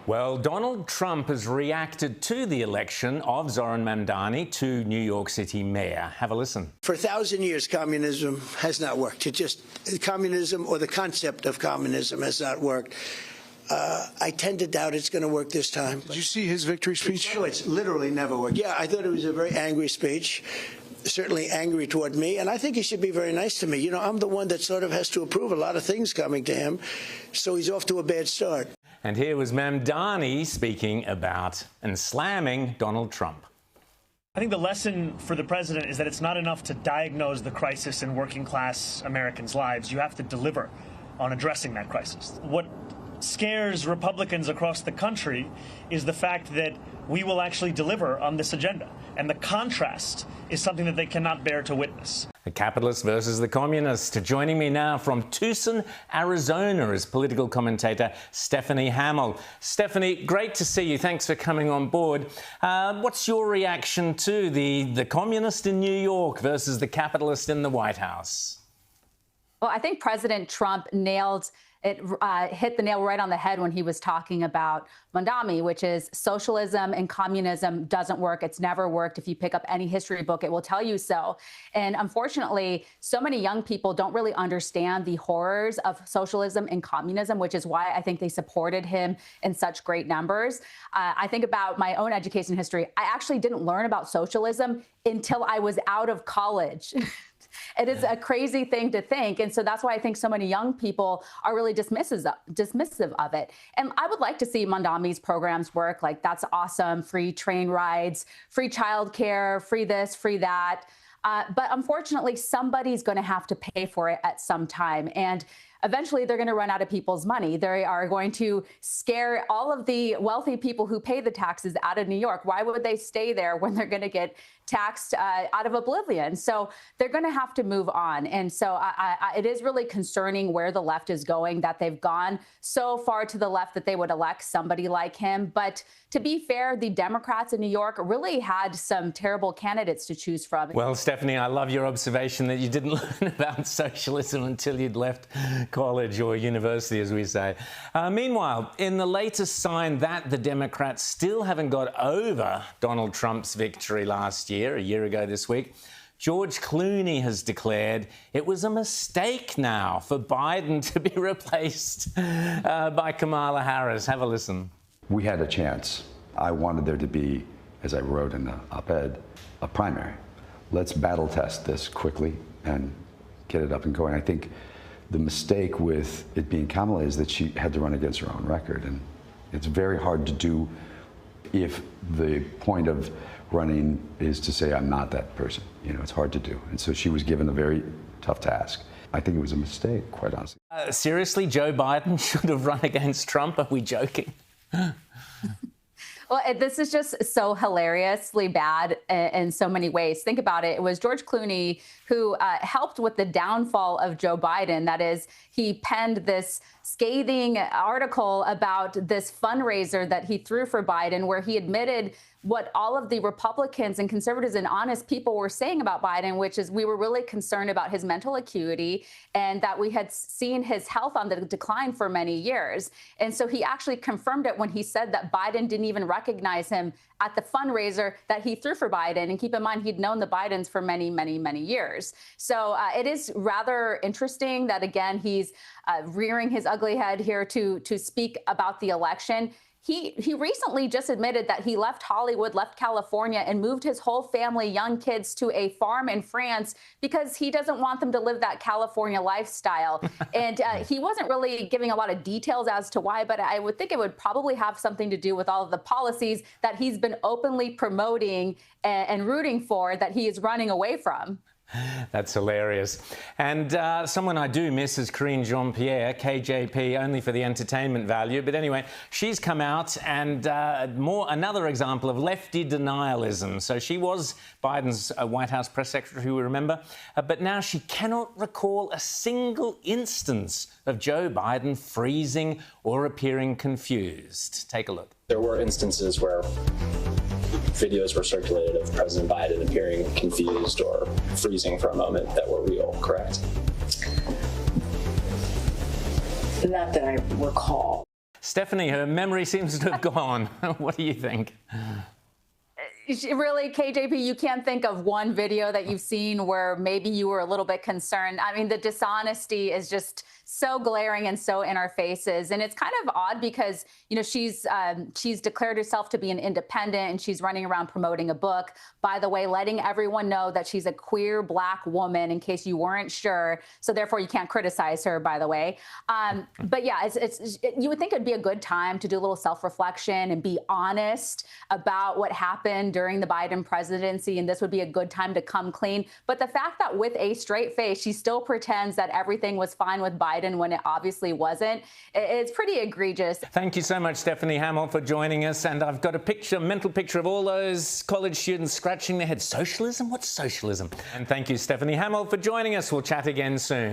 Well, Donald Trump has reacted to the election of Zoran Mamdani to New York City mayor. Have a listen. For 1,000 years, communism has not worked. Communism, or the concept of communism, has not worked. I tend to doubt it's going to work this time. Did you see his victory speech? No, it's literally never worked. Yeah, I thought it was a very angry speech, certainly angry toward me, and I think he should be very nice to me. You know, I'm the one that sort of has to approve a lot of things coming to him, so he's off to a bad start. And here was Mamdani speaking about and slamming Donald Trump. I think the lesson for the president is that it's not enough to diagnose the crisis in working class Americans' lives. You have to deliver on addressing that crisis. What scares Republicans across the country is the fact that we will actually deliver on this agenda. And the contrast is something that they cannot bear to witness. The capitalist versus the communist. Joining me now from Tucson, Arizona is political commentator Stephanie Hamill. Stephanie, great to see you. Thanks for coming on board. What's your reaction to the communist in New York versus the capitalist in the White House? Well, I think President Trump hit the nail right on the head when he was talking about Mandani, which is socialism and communism doesn't work. It's never worked. If you pick up any history book, it will tell you so. And unfortunately, so many young people don't really understand the horrors of socialism and communism, which is why I think they supported him in such great numbers. I think about my own education history. I actually didn't learn about socialism until I was out of college. It is a crazy thing to think. And so that's why I think so many young people are really dismissive of it. And I would like to see Mandani's programs work. Like, that's awesome. Free train rides, free childcare, free this, free that. But unfortunately, somebody's going to have to pay for it at some time. And eventually, they're going to run out of people's money. They are going to scare all of the wealthy people who pay the taxes out of New York. Why would they stay there when they're going to get taxed out of oblivion? So they're going to have to move on. And so it is really concerning where the left is going, that they've gone so far to the left that they would elect somebody like him. But to be fair, the Democrats in New York really had some terrible candidates to choose from. Well, Stephanie, I love your observation that you didn't learn about socialism until you'd left college or university, as we say. Meanwhile, in the latest sign that the Democrats still haven't got over Donald Trump's victory last year, a year ago this week, George Clooney has declared it was a mistake now for Biden to be replaced by Kamala Harris. Have a listen. We had a chance. I wanted there to be, as I wrote in the op-ed, a primary. Let's battle test this quickly and get it up and going. I think the mistake with it being Kamala is that she had to run against her own record. And it's very hard to do if the point of running is to say, I'm not that person. You know, it's hard to do. And so she was given a very tough task. I think it was a mistake, quite honestly. Seriously, Joe Biden should have run against Trump? Are we joking? Well, this is just so hilariously bad in so many ways. Think about it. It was George Clooney who helped with the downfall of Joe Biden. That is, he penned this scathing article about this fundraiser that he threw for Biden, where he admitted what all of the Republicans and conservatives and honest people were saying about Biden, which is we were really concerned about his mental acuity and that we had seen his health on the decline for many years. And so he actually confirmed it when he said that Biden didn't even recognize him at the fundraiser that he threw for Biden. And keep in mind, he'd known the Bidens for many, many, many years. So it is rather interesting that, again, he's rearing his ugly head here to speak about the election. He recently just admitted that he left Hollywood, left California, and moved his whole family, young kids, to a farm in France because he doesn't want them to live that California lifestyle. And he wasn't really giving a lot of details as to why, but I would think it would probably have something to do with all of the policies that he's been openly promoting and rooting for that he is running away from. That's hilarious. And someone I do miss is Karine Jean-Pierre, KJP, only for the entertainment value. But anyway, she's come out and another example of lefty denialism. So she was Biden's White House press secretary, we remember. But now she cannot recall a single instance of Joe Biden freezing or appearing confused. Take a look. There were instances where videos were circulated of President Biden appearing confused or freezing for a moment that were real, correct? Not that I recall. Stephanie, her memory seems to have gone. What do you think? Really, KJP, you can't think of one video that you've seen where maybe you were a little bit concerned. I mean, the dishonesty is just so glaring and so in our faces. And it's kind of odd because, you know, she's declared herself to be an independent and she's running around promoting a book. By the way, letting everyone know that she's a queer Black woman, in case you weren't sure. So therefore, you can't criticize her, by the way. But yeah, you would think it'd be a good time to do a little self-reflection and be honest about what happened during the Biden presidency. And this would be a good time to come clean. But the fact that with a straight face, she still pretends that everything was fine with Biden when it obviously wasn't, it's pretty egregious. Thank you so much, Stephanie Hamill, for joining us. And I've got a mental picture of all those college students scratching their heads. Socialism? What's socialism? And thank you, Stephanie Hamill, for joining us. We'll chat again soon.